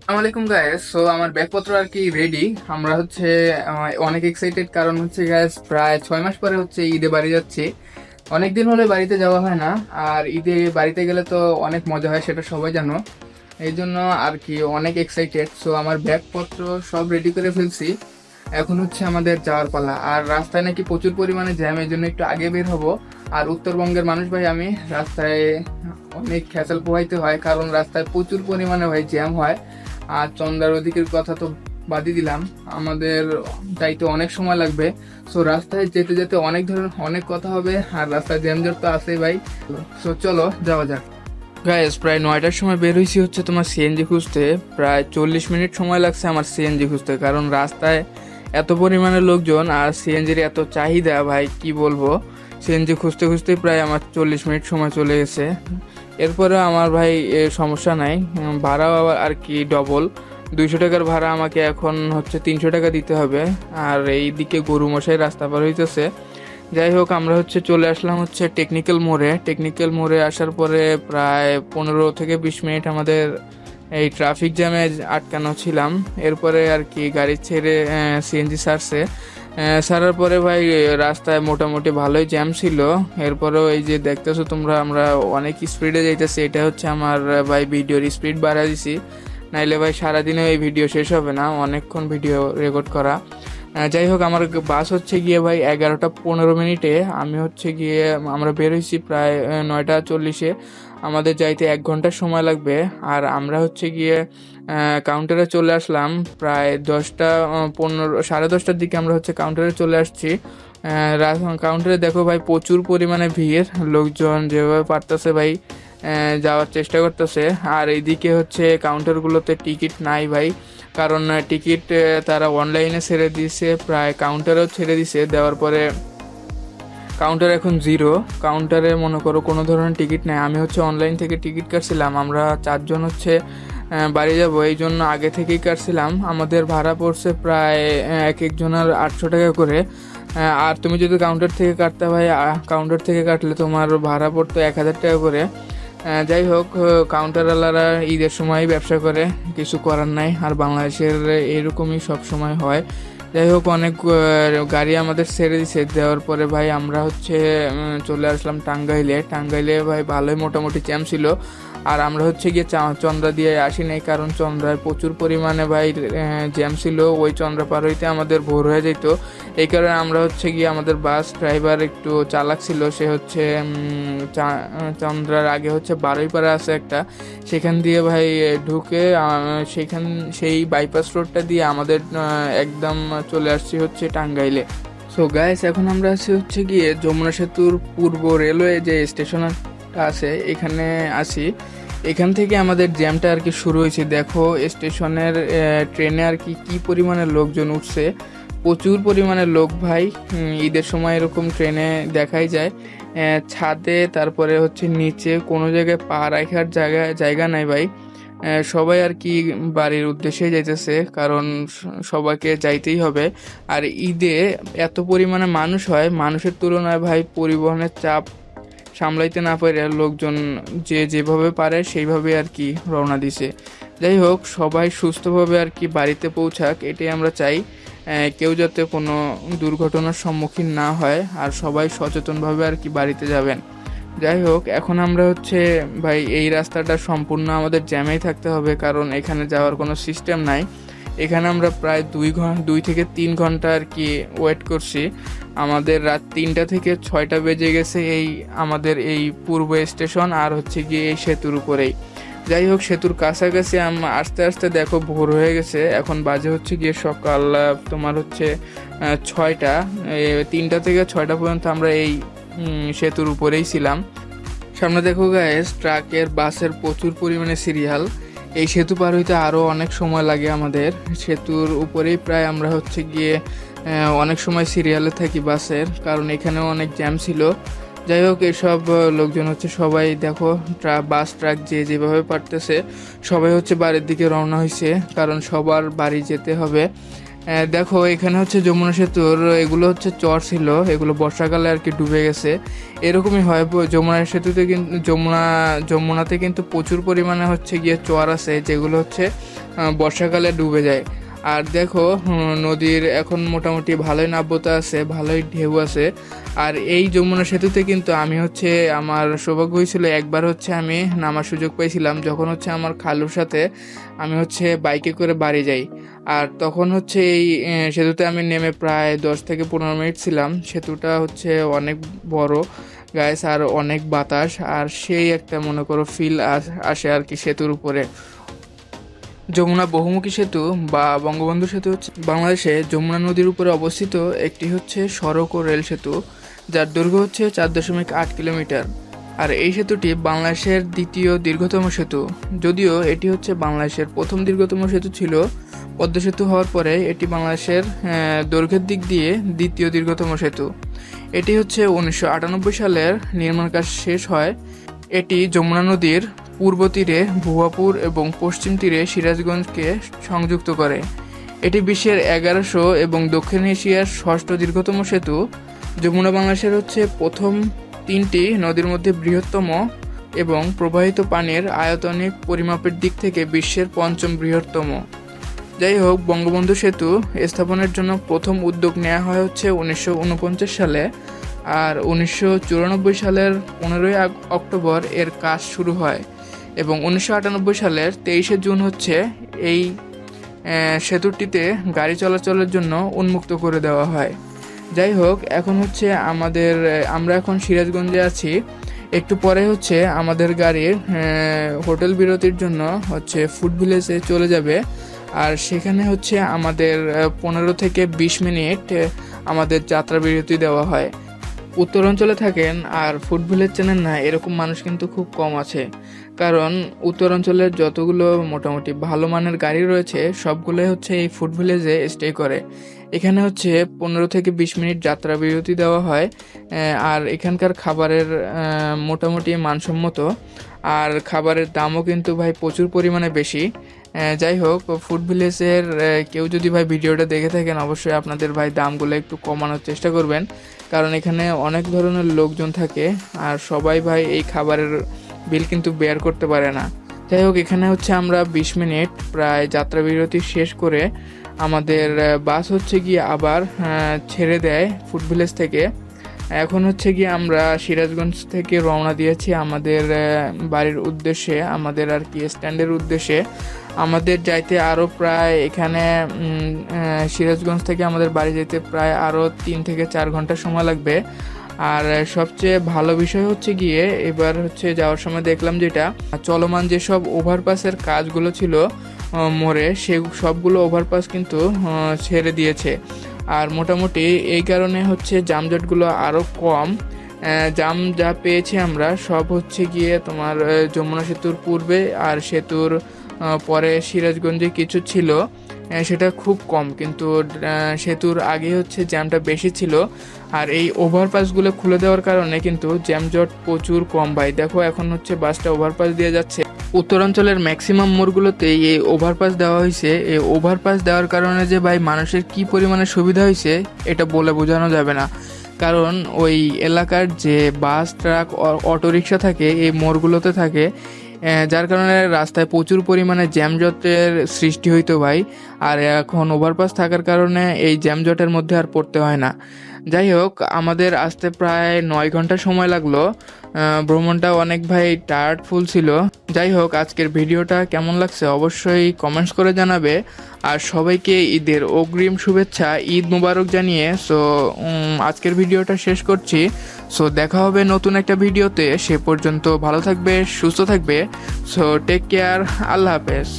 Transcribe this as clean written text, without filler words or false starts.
আসসালামাইকুম guys. So আমার ব্যাগপত্র আর কি রেডি। আমরা হচ্ছে অনেক এক্সাইটেড, কারণ হচ্ছে গাইস প্রায় 6 মাস পরে হচ্ছে ঈদে বাড়ি যাচ্ছি। অনেকদিন হলে বাড়িতে যাওয়া হয় না, আর ঈদে বাড়িতে গেলে তো অনেক মজা হয়, সেটা সবাই জানো। এই জন্য আর কি অনেক এক্সাইটেড। সো আমার ব্যাগপত্র সব রেডি করে ফেলছি। এখন হচ্ছে আমাদের যাওয়ার পালা। আর রাস্তায় নাকি প্রচুর পরিমাণে জ্যাম, এই জন্য একটু আগে বের হব। আর উত্তরবঙ্গের মানুষ ভাই, আমি রাস্তায় অনেক খেচাল পোহাইতে হয়, কারণ রাস্তায় প্রচুর পরিমাণে ভাই জ্যাম হয়। আর চন্দ্রার ওদিকের কথা তো বাদই দিলাম, আমাদের যাইতে অনেক সময় লাগবে। সো রাস্তায় যেতে যেতে অনেক ধরনের অনেক কথা হবে, আর রাস্তায় জ্যামজট তো আছেই ভাই। সো চলো যাওয়া যাক। গাইস, প্রায় 9টার সময় বের হয়েছি হচ্ছে তোমার সিএনজি খুঁজতে। প্রায় 40 মিনিট সময় লাগছে আমার সিএনজি খুঁজতে, কারণ রাস্তায় এত পরিমাণে লোকজন আর সিএনজির এত চাহিদা ভাই, কি বলবো। সিএনজি খুঁজতে খুঁজতে প্রায় আমার 40 মিনিট সময় চলে গেছে। এরপরে আমার ভাই সমস্যা নাই, ভাড়াও আবার আর কি ডবল। 200 টাকার ভাড়া আমাকে এখন হচ্ছে 300 টাকা দিতে হবে। আর এই দিকে গরু মশাই রাস্তা পার হইতেছে। যাই হোক, আমরা হচ্ছে চলে আসলাম হচ্ছে টেকনিক্যাল মোড়ে। টেকনিক্যাল মোড়ে আসার পরে প্রায় 15 থেকে 20 মিনিট আমাদের এই ট্রাফিক জ্যামে আটকানো ছিলাম। এরপরে আর কি গাড়ি ছেড়ে সিএনজি ছাড়ছে। ছাড়ার পরে ভাই রাস্তায় মোটামুটি ভালোই জ্যাম ছিল। এরপরেও এই যে দেখতেছো তোমরা, আমরা অনেক স্পিডে যাইতেছি। এটা হচ্ছে আমার ভাই ভিডিওর স্পিড বাড়াই দিছি, নাইলে ভাই সারাদিনে এই ভিডিও শেষ হবে না, অনেকক্ষণ ভিডিও রেকর্ড করা। যাই হোক, আমার বাস হচ্ছে গিয়ে ভাই 11টা 15 মিনিটে। আমি হচ্ছে গিয়ে আমরা বেরোইছি প্রায় 9টা 40-এ। আমাদের যাইতে 1 ঘন্টা সময় লাগবে। আর আমরা হচ্ছে গিয়ে কাউন্টারে চলে আসলাম প্রায় 10টা 15, 10:30টার দিকে আমরা হচ্ছে কাউন্টারে চলে আসছি। কাউন্টারে দেখো ভাই প্রচুর পরিমাণে ভিড়, লোকজন যেভাবে পারতেছে ভাই যাওয়ার চেষ্টা করতেছে। আর এইদিকে হচ্ছে কাউন্টারগুলোতে টিকিট নাই ভাই, কারণ টিকিট তারা অনলাইনে ছেড়ে দিয়েছে, প্রায় কাউন্টারেও ছেড়ে দিছে। দেওয়ার পরে কাউন্টার এখন জিরো। কাউন্টারে মনে করো কোনো ধরনের টিকিট নেই। আমি হচ্ছে অনলাইন থেকে টিকিট কাটছিলাম, আমরা 4 জন হচ্ছে বাড়ি যাব, এই জন্য আগে থেকেই কাটছিলাম। আমাদের ভাড়া পড়ছে প্রায় এক একজনের 800 টাকা করে। আর তুমি যদি কাউন্টার থেকে কাটতে ভাই, কাউন্টার থেকে কাটলে তোমার ভাড়া পড়তো 1000 টাকা করে। যাই হোক, কাউন্টারওয়ালারা ঈদের সময় ব্যবসা করে, কিছু করার নাই। আর বাংলাদেশের এরকমই সব সময় হয়। যাই হোক, অনেক গাড়ি আমাদের ছেড়ে দিছে। দেওয়ার পরে ভাই আমরা হচ্ছে চলে আসলাম টাঙ্গাইলে। টাঙ্গাইলে ভাই ভালোই মোটামুটি জ্যাম ছিল। আর আমরা হচ্ছে গিয়ে চন্দ্রা দিয়ে আসি নাই, কারণ চন্দ্রায় প্রচুর পরিমাণে ভাই জ্যাম ছিল। ওই চন্দ্রা পার হইতে আমাদের ভোর হয়ে যেত। এই কারণে আমরা হচ্ছে গিয়ে, আমাদের বাস ড্রাইভার একটু চালাক ছিল, সে হচ্ছে চন্দ্রার আগে হচ্ছে বারুইপাড়া আছে একটা, সেখান দিয়ে ভাই ঢুকে সেই বাইপাস রোডটা দিয়ে আমাদের একদম চলে আসছি হচ্ছে টাঙ্গাইলে। সো গাইস, এখন আমরা আছি হচ্ছে গিয়ে যমুনা সেতুর পূর্ব রেলওয়ে যে স্টেশনটা আছে, এখানে আছি। এখান থেকে আমাদের জ্যামটা আর কি শুরু হয়েছে। দেখো স্টেশনের ট্রেনে আর কি কি পরিমাণে লোকজন উঠছে, প্রচুর পরিমাণে লোক ভাই। ঈদের সময় এরকম ট্রেনে দেখাই যায়। ছাদে, তারপরে হচ্ছে নিচে, কোনো জায়গায় পা রাখার জায়গা নাই ভাই। সবাই আর কি বাড়ির উদ্দেশ্যে যাইতেছে, কারণ সবাইকে যাইতেই হবে। আর ঈদে এত পরিমাণে মানুষ হয়, মানুষের তুলনায় ভাই পরিবহনের চাপ সামলাইতে না পারে লোকজন যে যেভাবে পারে সেইভাবে আর কি রওনা দিছে। যাই হোক, সবাই সুস্থভাবে আর কি বাড়িতে পৌঁছাক, এটাই আমরা চাই। কেউ যাতে কোনো দুর্ঘটনার সম্মুখীন না হয়, আর সবাই সচেতনভাবে আর কি বাড়িতে যাবেন। যাই হোক, এখন আমরা হচ্ছে ভাই এই রাস্তাটা সম্পূর্ণ আমাদের জ্যামেই থাকতে হবে, কারণ এখানে যাওয়ার কোনো সিস্টেম নাই। এখানে আমরা প্রায় 2 থেকে 3 ঘন্টা আর কি ওয়েট করছি। আমাদের রাত 3টা থেকে 6টা বেজে গেছে এই আমাদের এই পূর্ব স্টেশন আর হচ্ছে গিয়ে এই সেতুর উপরেই। যাই হোক, সেতুর কাছাকাছি আস্তে আস্তে দেখো ভোর হয়ে গেছে। এখন বাজে হচ্ছে গিয়ে সকাল তোমার হচ্ছে 6টা। 3টা থেকে 6টা পর্যন্ত আমরা এই সেতুর উপরেই ছিলাম। সামনে দেখো গাইস, ট্রাকের বাসের প্রচুর পরিমাণে সিরিয়াল। এই সেতু পার হইতে আরও অনেক সময় লাগে আমাদের। সেতুর উপরেই প্রায় আমরা হচ্ছে গিয়ে অনেক সময় সিরিয়ালে থাকি বাসের, কারণ এখানেও অনেক জ্যাম ছিল। যাই হোক, এসব লোকজন হচ্ছে সবাই দেখো, বাস ট্রাক যে যেভাবে পারতেছে সবাই হচ্ছে বাড়ির দিকে রওনা হয়েছে, কারণ সবার বাড়ি যেতে হবে। দেখো এখানে হচ্ছে যমুনা সেতুর এগুলো হচ্ছে চর ছিল, এগুলো বর্ষাকালে আর কি ডুবে গেছে। এরকমই হয় যমুনা সেতুতে, কিন্তু যমুনাতে কিন্তু প্রচুর পরিমাণে হচ্ছে গিয়ে চর আছে যেগুলো হচ্ছে বর্ষাকালে ডুবে যায়। আর দেখো নদীর এখন মোটামুটি ভালোই নাব্যতা আছে, ভালোই ঢেউ আছে। আর এই যমুনা সেতুতে কিন্তু আমি হচ্ছে আমার সৌভাগ্য হয়েছিল একবার হচ্ছে আমি নামার সুযোগ পেয়েছিলাম, যখন হচ্ছে আমার খালুর সাথে আমি হচ্ছে বাইকে করে বাড়ি যাই। আর তখন হচ্ছে এই সেতুতে আমি নেমে প্রায় 10 থেকে 15 মিনিট ছিলাম। সেতুটা হচ্ছে অনেক বড় গাইস, আর অনেক বাতাস, আর সেই একটা মনে করো ফিল আসে আর কি সেতুর উপরে। যমুনা বহুমুখী সেতু বা বঙ্গবন্ধু সেতু হচ্ছে বাংলাদেশে যমুনা নদীর উপরে অবস্থিত একটি হচ্ছে সড়ক ও রেল সেতু, যার দৈর্ঘ্য হচ্ছে 4.8 কিলোমিটার। আর এই সেতুটি বাংলাদেশের দ্বিতীয় দীর্ঘতম সেতু, যদিও এটি হচ্ছে বাংলাদেশের প্রথম দীর্ঘতম সেতু ছিল। পদ্মা সেতু হওয়ার পরে এটি বাংলাদেশের দৈর্ঘ্যের দিক দিয়ে দ্বিতীয় দীর্ঘতম সেতু। এটি হচ্ছে 1998 সালের নির্মাণ কাজ শেষ হয়। এটি যমুনা নদীর পূর্ব তীরে ভুয়াপুর এবং পশ্চিম তীরে সিরাজগঞ্জকে সংযুক্ত করে। এটি বিশ্বের 1100 এবং দক্ষিণ এশিয়ার ষষ্ঠ দীর্ঘতম সেতু। যমুনা বাংলাদেশের হচ্ছে প্রথম 3টি নদীর মধ্যে বৃহত্তম এবং প্রবাহিত পানির আয়তনিক পরিমাপের দিক থেকে বিশ্বের 5ম বৃহত্তম। যাই হোক, বঙ্গবন্ধু সেতু স্থাপনের জন্য প্রথম উদ্যোগ নেওয়া হয় হচ্ছে 1949 সালে, আর 1994 সালের 15ই অক্টোবর এর কাজ শুরু হয় এবং 1998 সালের 23শে জুন হচ্ছে এই সেতুটিতে গাড়ি চলাচলের জন্য উন্মুক্ত করে দেওয়া হয়। যাই হোক, এখন হচ্ছে আমরা এখন সিরাজগঞ্জে আছি। একটু পরে হচ্ছে আমাদের গাড়ির হোটেল বিরতির জন্য হচ্ছে ফুড ভিলেজে চলে যাবে। আর সেখানে হচ্ছে আমাদের 15 থেকে 20 মিনিট আমাদের যাত্রা বিরতি দেওয়া হয়। উত্তরাঞ্চলে থাকেন আর ফুড ভিলেজ চেনেন না এরকম মানুষ কিন্তু খুব কম আছে, কারণ উত্তরাঞ্চলের যতগুলো মোটামুটি ভালো মানের গাড়ি রয়েছে সবগুলোই হচ্ছে এই ফুড ভিলেজে স্টে করে। এখানে হচ্ছে 15 থেকে 20 মিনিট যাত্রা বিরতি দেওয়া হয়। আর এখানকার খাবারের মোটামুটি মানসম্মত, আর খাবারের দামও কিন্তু ভাই প্রচুর পরিমাণে বেশি। যাই হোক, ফুড ভিলেজের কেউ যদি ভাই ভিডিওটা দেখে থাকেন অবশ্যই আপনাদের ভাই দামগুলো একটু কমানোর চেষ্টা করবেন, কারণ এখানে অনেক ধরনের লোকজন থাকে আর সবাই ভাই এই খাবারের বিল কিন্তু বেয়ার করতে পারে না। যাই হোক, এখানে হচ্ছে আমরা 20 মিনিট প্রায় যাত্রা বিরতি শেষ করে আমাদের বাস হচ্ছে গিয়ে আবার ছেড়ে দেয় ফুড ভিলেজ থেকে। এখন হচ্ছে গিয়ে আমরা সিরাজগঞ্জ থেকে রওনা দিয়েছি আমাদের বাড়ির উদ্দেশ্যে, আমাদের আর কি স্ট্যান্ডের উদ্দেশ্যে। আমাদের যাইতে আরও প্রায় এখানে সিরাজগঞ্জ থেকে আমাদের বাড়ি যেতে প্রায় আরও 3 থেকে 4 ঘন্টা সময় লাগবে। আর সবচেয়ে ভালো বিষয় হচ্ছে গিয়ে এবার হচ্ছে যাওয়ার সময় দেখলাম যেটা চলমান যেসব ওভারপাসের কাজগুলো ছিল মোড়ে, সে সবগুলো ওভারপাস কিন্তু ছেড়ে দিয়েছে। আর মোটামুটি এই কারণে হচ্ছে যানজটগুলো আরও কম। জাম যা পেয়েছি আমরা সব হচ্ছে গিয়ে তোমার যমুনা সেতুর পূর্বে আর সেতুর পরে সিরাজগঞ্জে কিছু ছিল, সেটা খুব কম, কিন্তু সেতুর আগে হচ্ছে জ্যামটা বেশি ছিল। আর এই ওভারপাসগুলো খুলে দেওয়ার কারণে কিন্তু জ্যামজট প্রচুর কম ভাই। দেখো এখন হচ্ছে বাসটা ওভারপাস দিয়ে যাচ্ছে। উত্তরাঞ্চলের ম্যাক্সিমাম মোড়গুলোতেই এই ওভারপাস দেওয়া হয়েছে। এই ওভারপাস দেওয়ার কারণে যে ভাই মানুষের কি পরিমাণে সুবিধা হয়েছে এটা বলে বোঝানো যাবে না, কারণ ওই এলাকার যে বাস ট্রাক অটোরিকশা থাকে এই মোড়গুলোতে থাকে, যার কারণে রাস্তায় প্রচুর পরিমাণে জ্যামজটের সৃষ্টি হইতো ভাই। আর এখন ওভারপাস থাকার কারণে এই জ্যামজটের মধ্যে আর পড়তে হয় না। যাই হোক, আমাদের আসতে প্রায় 9 ঘন্টা সময় লাগলো। ভ্রমণটা অনেক ভাই টায়ার্ডফুল ছিল। যাই হোক, আজকের ভিডিওটা কেমন লাগছে অবশ্যই কমেন্টস করে জানাবে। আর সবাইকে ঈদের অগ্রিম শুভেচ্ছা, ঈদ মোবারক জানিয়ে আজকের ভিডিওটা শেষ করছি। দেখা হবে নতুন একটা ভিডিওতে। সে পর্যন্ত ভালো থাকবে, সুস্থ থাকবে। টেক কেয়ার, আল্লাহ হাফেজ।